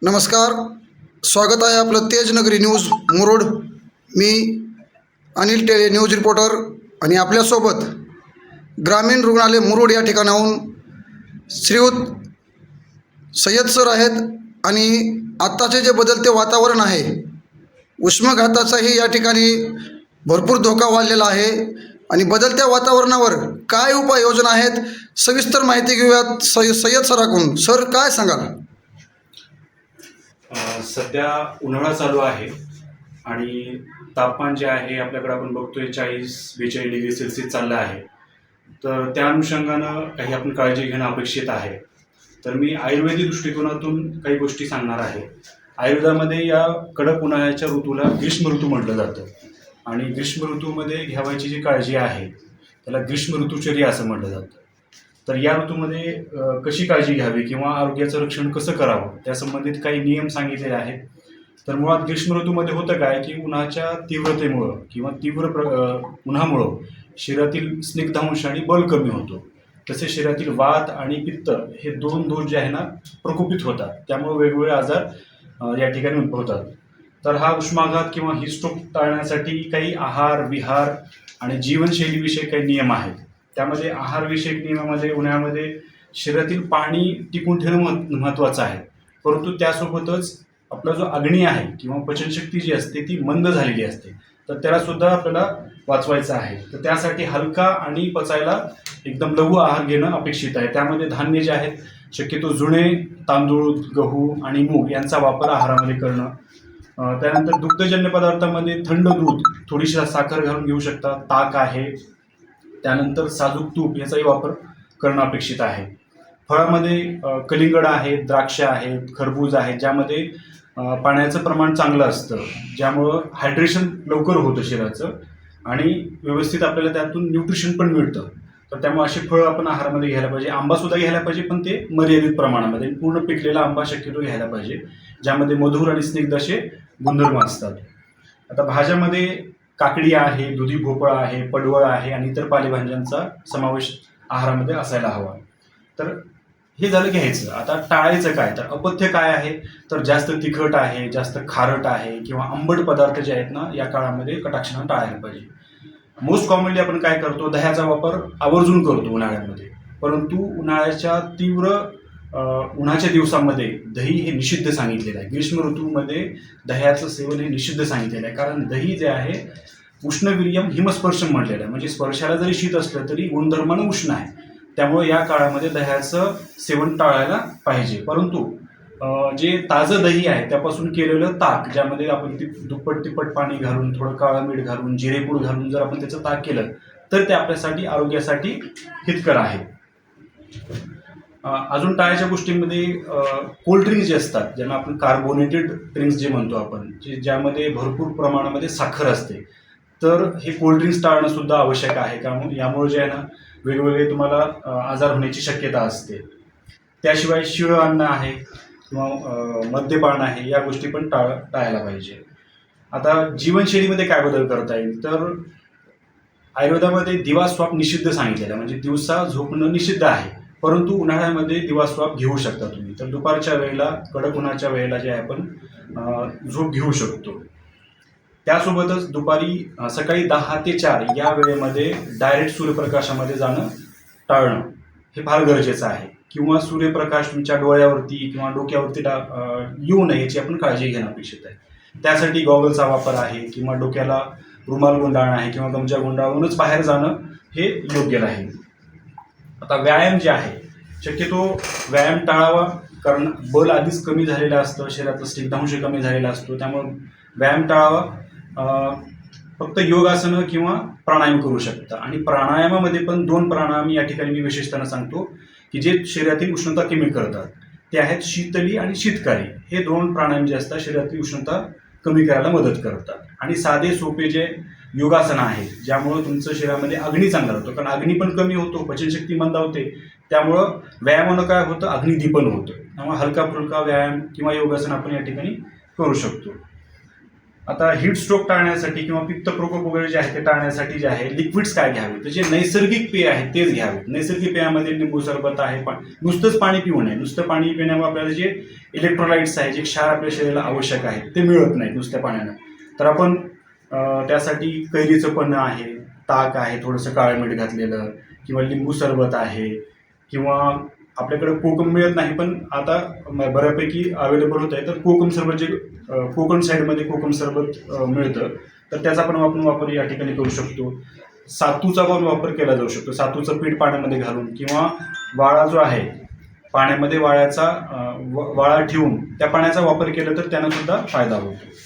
नमस्कार. स्वागत आहे आपलं तेजनगरी न्यूज मुरुड. मी अनिल टेळे, न्यूज रिपोर्टर. आणि आपल्यासोबत ग्रामीण रुग्णालय मुरुड या ठिकाणाहून श्रीयुत सय्यद सर आहेत. आणि आत्ताचे जे बदलते वातावरण आहे, उष्माघाताचाही या ठिकाणी भरपूर धोका वाढलेला आहे. आणि बदलत्या वातावरणावर काय उपाययोजना आहेत, सविस्तर माहिती घेऊयात सय्यद सराकडून. सर, काय सांगाल? सध्या उन्हाळा चालू आहे आणि तापमान जे आहे आपल्याकडे आपण बघतोय 40-42 डिग्री सेल्सिअस चाललं आहे. तर त्या अनुषंगानं काही आपण काळजी घेणं अपेक्षित आहे. तर मी आयुर्वेदिक दृष्टिकोनातून काही गोष्टी सांगणार आहे. आयुर्वेदामध्ये या कडक उन्हाळ्याच्या ऋतूला ग्रीष्म ऋतू म्हटलं जातं आणि ग्रीष्म ऋतूमध्ये घ्यावायची जी काळजी आहे त्याला ग्रीष्म ऋतुचर्या असं म्हटलं जातं. तर या ऋतूमध्ये कशी काळजी घ्यावी किंवा आरोग्याचं रक्षण कसं करावं त्या संबंधित काही नियम सांगितलेले आहेत. तर मुळात ग्रीष्म ऋतूमध्ये होतं काय की उन्हाच्या तीव्रतेमुळं किंवा उन्हामुळं शरीरातील स्निग्धांश आणि बल कमी होतो. तसे शरीरातील वात आणि पित्त हे दोन दोष जे आहे ना प्रकोपित होतात. त्यामुळे वेगवेगळे आजार या ठिकाणी उद्भवतात. तर हा उष्माघात किंवा ही स्ट्रोक टाळण्यासाठी काही आहार विहार आणि जीवनशैलीविषयी काही नियम आहेत. त्यामध्ये आहारविषयक नियमामध्ये उन्हाळ्यामध्ये शरीरातील पाणी टिकून ठेवणं महत्त्वाचं आहे. परंतु त्यासोबतच आपला जो अग्नी आहे किंवा पचनशक्ती जी असते ती मंद झालेली असते. तर त्यालासुद्धा आपल्याला वाचवायचं आहे. तर त्यासाठी हलका आणि पचायला एकदम लघु आहार घेणं अपेक्षित आहे. त्यामध्ये धान्य जे आहेत शक्यतो जुने तांदूळ, गहू आणि मूग यांचा वापर आहारामध्ये करणं. त्यानंतर दुग्धजन्य पदार्थामध्ये थंड दूध, थोडीशी साखर घालून घेऊ शकता. ताक आहे, त्यानंतर साजूक तूप याचाही वापर करणं अपेक्षित आहे. फळामध्ये कलिंगड आहेत, द्राक्ष आहेत, खरबूज आहेत, ज्यामध्ये पाण्याचं प्रमाण चांगलं असतं, ज्यामुळं हायड्रेशन लवकर होतं शरीराचं आणि व्यवस्थित आपल्याला त्यातून न्यूट्रिशन पण मिळतं. तर त्यामुळे अशी फळं आपण आहारामध्ये घ्यायला पाहिजे. आंबासुद्धा घ्यायला पाहिजे, पण ते मर्यादित प्रमाणामध्ये. पूर्ण पिकलेला आंबा शक्यतो घ्यायला पाहिजे, ज्यामध्ये मधुर आणि स्निग्ध असे गुणधर्म असतात. आता भाज्यामध्ये काकडी आहे, दुधी भोपळा आहे, पडवळ आहे आणि इतर पालेभाज्यांचा समावेश आहारामध्ये असायला हवा. तर हे झालं घ्यायचं. आता टाळायचं काय? तर अपथ्य काय आहे? तर जास्त तिखट आहे, जास्त खारट आहे किंवा आंबट पदार्थ जे आहेत ना या काळामध्ये कटाक्षानं टाळायला पाहिजे. मोस्ट कॉमनली आपण काय करतो, दह्याचा वापर आवर्जून करतो उन्हाळ्यामध्ये. परंतु उन्हाळ्याच्या तीव्र उन्हाच्या दिवसामध्ये दही हे निषिद्ध सांगितलेलं आहे. ग्रीष्म ऋतूमध्ये दह्याचं सेवन हे निषिद्ध सांगितलेलं आहे. कारण दही जे आहे उष्णवीर्यम हिमस्पर्शम म्हटलेलं आहे. म्हणजे स्पर्शाला जरी शीत असलं तरी गुणधर्मानं उष्ण आहे. त्यामुळे या काळामध्ये दह्याचं सेवन टाळायला पाहिजे. परंतु जे ताजं दही आहे त्यापासून केलेलं ताक, ज्यामध्ये आपण दुप्पट तिप्पट पाणी घालून, थोडं काळं मीठ घालून, जिरेपूड घालून जर आपण त्याचं ताक केलं तर ते आपल्यासाठी आरोग्यासाठी हितकर आहे. अजून टाळायच्या गोष्टींमध्ये कोल्ड्रिंक्स जे असतात, ज्यांना आपण कार्बोनेटेड ड्रिंक्स जे म्हणतो आपण, ज्यामध्ये भरपूर प्रमाणामध्ये साखर असते, तर हे कोल्ड्रिंक्स टाळणं सुद्धा आवश्यक आहे. कारण यामुळे जे आहे ना वेगवेगळे तुम्हाला आजार होण्याची शक्यता असते. त्याशिवाय शिळं अन्न आहे किंवा मद्यपान आहे, या गोष्टी पण टाळायला पाहिजे. आता जीवनशैलीमध्ये काय बदल करता येईल? तर आयुर्वेदामध्ये दिवास्वाप निषिद्ध सांगितलेलं आहे. म्हणजे दिवसा झोपणं निषिद्ध आहे, परंतु उन्हाळ्यामध्ये दिवास्वाप घेऊ शकता तुम्ही. तर दुपारच्या वेळेला, कडक उन्हाच्या वेळेला जे आहे आपण झोप घेऊ शकतो. त्यासोबतच दुपारी सकाळी 10 ते 4 या वेळेमध्ये डायरेक्ट सूर्यप्रकाशामध्ये जाणं टाळणं हे फार गरजेचं आहे. किंवा सूर्यप्रकाश तुमच्या डोळ्यावरती किंवा डोक्यावरती येऊ नये याची आपण काळजी घेणं अपेक्षित आहे. त्यासाठी गॉगलचा वापर आहे किंवा डोक्याला रुमाल गुंडाळणं आहे किंवा गमजा गुंडाळूनच बाहेर जाणं हे योग्य राहील. आता व्यायाम जे आहे शक्यतो व्यायाम टाळावा, कारण बल आधीच कमी झालेलं असतं, शरीरातलं स्निग्धांश कमी झालेला असतो. त्यामुळे व्यायाम टाळावा. फक्त योगासनं किंवा प्राणायाम करू शकता. आणि प्राणायामामध्ये पण 2 प्राणायाम या ठिकाणी मी विशेषतः सांगतो की जे शरीरातील उष्णता कमी करतात. ते आहेत शीतली आणि शीतकारी. हे 2 प्राणायाम जे असतात शरीरातील उष्णता कमी करायला मदत करतात. आणि साधे सोपे जे योगासनं आहेत ज्यामुळं तुमचं शरीरामध्ये अग्नी चांगला होतो, कारण अग्नी पण कमी होतो, पचनशक्ती मंदावते. त्यामुळं व्यायामानं काय होतं, अग्निदीपन होतं. त्यामुळे हलका फुलका व्यायाम किंवा योगासन आपण या ठिकाणी करू शकतो. आता हीट स्ट्रोक टाळण्यासाठी किंवा पित्त प्रकोप वगैरे जे आहे ते टाळण्यासाठी जे आहे लिक्विड्स काय घ्यावे, तर जे नैसर्गिक पेय आहेत तेच घ्यावे. नैसर्गिक पेयामध्ये लिंबू सरबत आहे, नुसतंच पाणी पिऊ नये. नुसतं पाणी पिण्यामुळे आपल्याला जे इलेक्ट्रोलाइट्स आहे, जे क्षार आपल्या शरीराला आवश्यक आहे ते मिळत नाही नुसत्या पाण्यानं. तर आपण त्यासाठी कैरीचं पन्हं आहे, ताक आहे, थोडंसं काळं मीठ घातलेलं, किंवा लिंबू सरबत आहे, किंवा आपल्याकडे कोकम मिळत नाही पण आता बऱ्यापैकी अवेलेबल होत आहे, तर कोकम सरबत जे कोकण साईडमध्ये कोकम सरबत मिळतं, तर त्याचा पण आपण वापर या ठिकाणी करू शकतो. सातूचा पण वापर केला जाऊ शकतो. सातूचं पीठ पाण्यामध्ये घालून, किंवा वाळा जो आहे पाण्यामध्ये वाळा ठेवून त्या पाण्याचा वापर केला तर त्यानं सुद्धा फायदा होतो.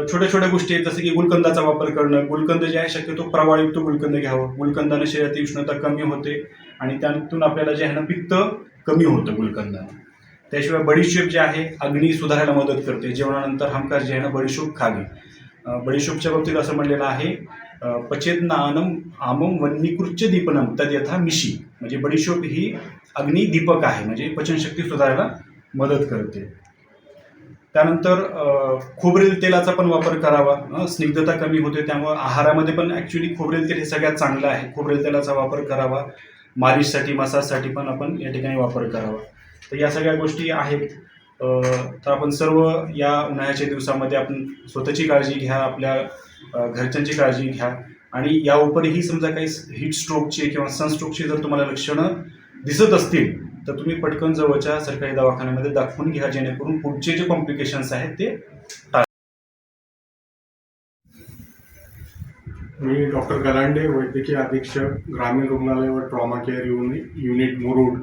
छोट्या छोट्या गोष्टी आहेत, जसं की गुलकंदाचा वापर करणं. गुलकंद जे आहे शक्यतो प्रवाळयुक्त गुलकंद घ्यावं. गुलकंदाने शरीरातील उष्णता कमी होते आणि त्यातून आपल्याला जे आहे ना पित्त कमी होतं गुलकंदाने. त्याशिवाय बडीशेप जे आहे अग्नी सुधारायला मदत करते. जेवणानंतर हमखास जे आहे ना बडीशेप खावी. बडीशेपच्या बाबतीत असं म्हणलेलं आहे, पचेदनानम आमम वन्नीकृच्य दीपनम तद्यथा मिशी. म्हणजे बडीशेप ही अग्निदीपक आहे, म्हणजे पचनशक्ती सुधारायला मदत करते. त्यानंतर खोबरेल तेलाचा पण वापर करावा. स्निग्धता कमी होते, त्यामुळे आहारामध्ये पण ॲक्च्युली खोबरेल तेल हे सगळ्यात चांगलं आहे. खोबरेल तेलाचा वापर करावा. मालिशसाठी, मसाजसाठी पण आपण या ठिकाणी वापर करावा. तर या सगळ्या गोष्टी आहेत. तर आपण सर्व या उन्हाळ्याच्या दिवसामध्ये आपण स्वतःची काळजी घ्या, आपल्या घरच्यांची काळजी घ्या, आणि या उपरीही समजा काही हीट स्ट्रोकची किंवा सनस्ट्रोकची जर तुम्हाला लक्षणं दिसत असतील तर तुम्ही पटकन जवळच्या सरकारी दवाखान्यामध्ये दाखवून घ्या, जेणेकरून पुढचे जे कॉम्प्लिकेशन्स आहेत ते मी डॉक्टर गलांडे, वैद्यकीय अधीक्षक, ग्रामीण रुग्णालय व ट्रॉमा केअर युनिट मुरुड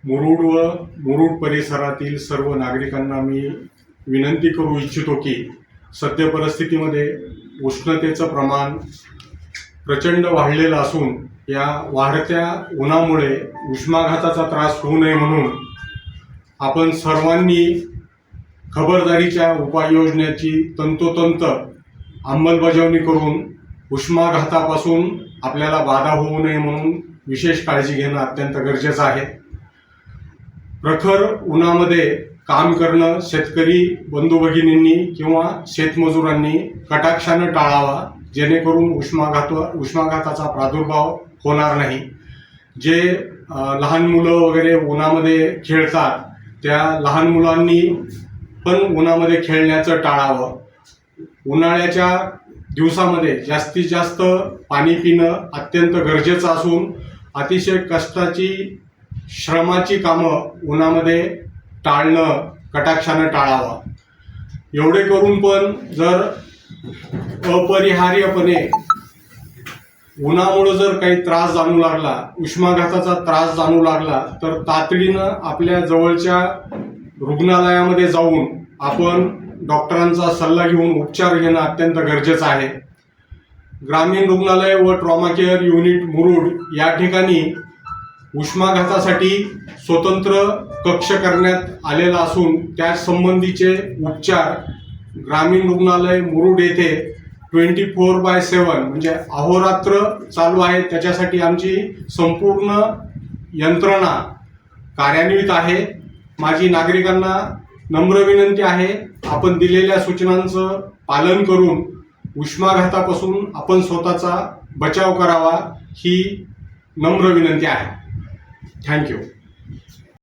व मुरुड परिसरातील सर्व नागरिकांना मी विनंती करू इच्छितो की सद्य परिस्थितीमध्ये उष्णतेचं प्रमाण प्रचंड वाढलेलं असून या वाढत्या उन्हामुळे उष्माघाताचा त्रास होऊ नये म्हणून आपण सर्वांनी खबरदारीच्या उपाययोजनेची तंतोतंत अंमलबजावणी करून उष्माघातापासून आपल्याला बाधा होऊ नये म्हणून विशेष काळजी घेणं अत्यंत गरजेचं आहे. प्रखर उन्हामध्ये काम करणं शेतकरी बंधू भगिनींनी किंवा शेतमजुरांनी कटाक्षानं टाळावा, जेणेकरून उष्माघाताचा प्रादुर्भाव होणार नाही. जे लहान मुलं वगैरे उन्हामध्ये खेळतात त्या लहान मुलांनी पण उन्हामध्ये खेळण्याचं टाळावं. उन्हाळ्याच्या दिवसामध्ये जास्तीत जास्त पाणी पिणं अत्यंत गरजेचं असून अतिशय कष्टाची श्रमाची कामं उन्हामध्ये टाळणं कटाक्षानं टाळावं. एवढे करून पण जर अपरिहार्यपणे उन्हामुळे जर काही त्रास जाणू लागला, उष्माघाताचा त्रास जाणू लागला, तर तातडीनं आपल्या जवळच्या रुग्णालयामध्ये जाऊन आपण डॉक्टरांचा सल्ला घेऊन उपचार घेणं अत्यंत गरजेचं आहे. ग्रामीण रुग्णालय व ट्रॉमा केअर युनिट मुरुड या ठिकाणी उष्माघातासाठी स्वतंत्र कक्ष करण्यात आलेला असून त्या संबंधीचे उपचार ग्रामीण रुग्णालय मुरुड येथे 24/7 म्हणजे अहोरात्र चालू आहे. त्याच्यासाठी आमची संपूर्ण यंत्रणा कार्यान्वित आहे. माझी नागरिकांना नम्र विनंती आहे, आपण दिलेल्या सूचनांचं पालन करून उष्माघातापासून आपण स्वतःचा बचाव करावा ही नम्र विनंती आहे. थँक्यू.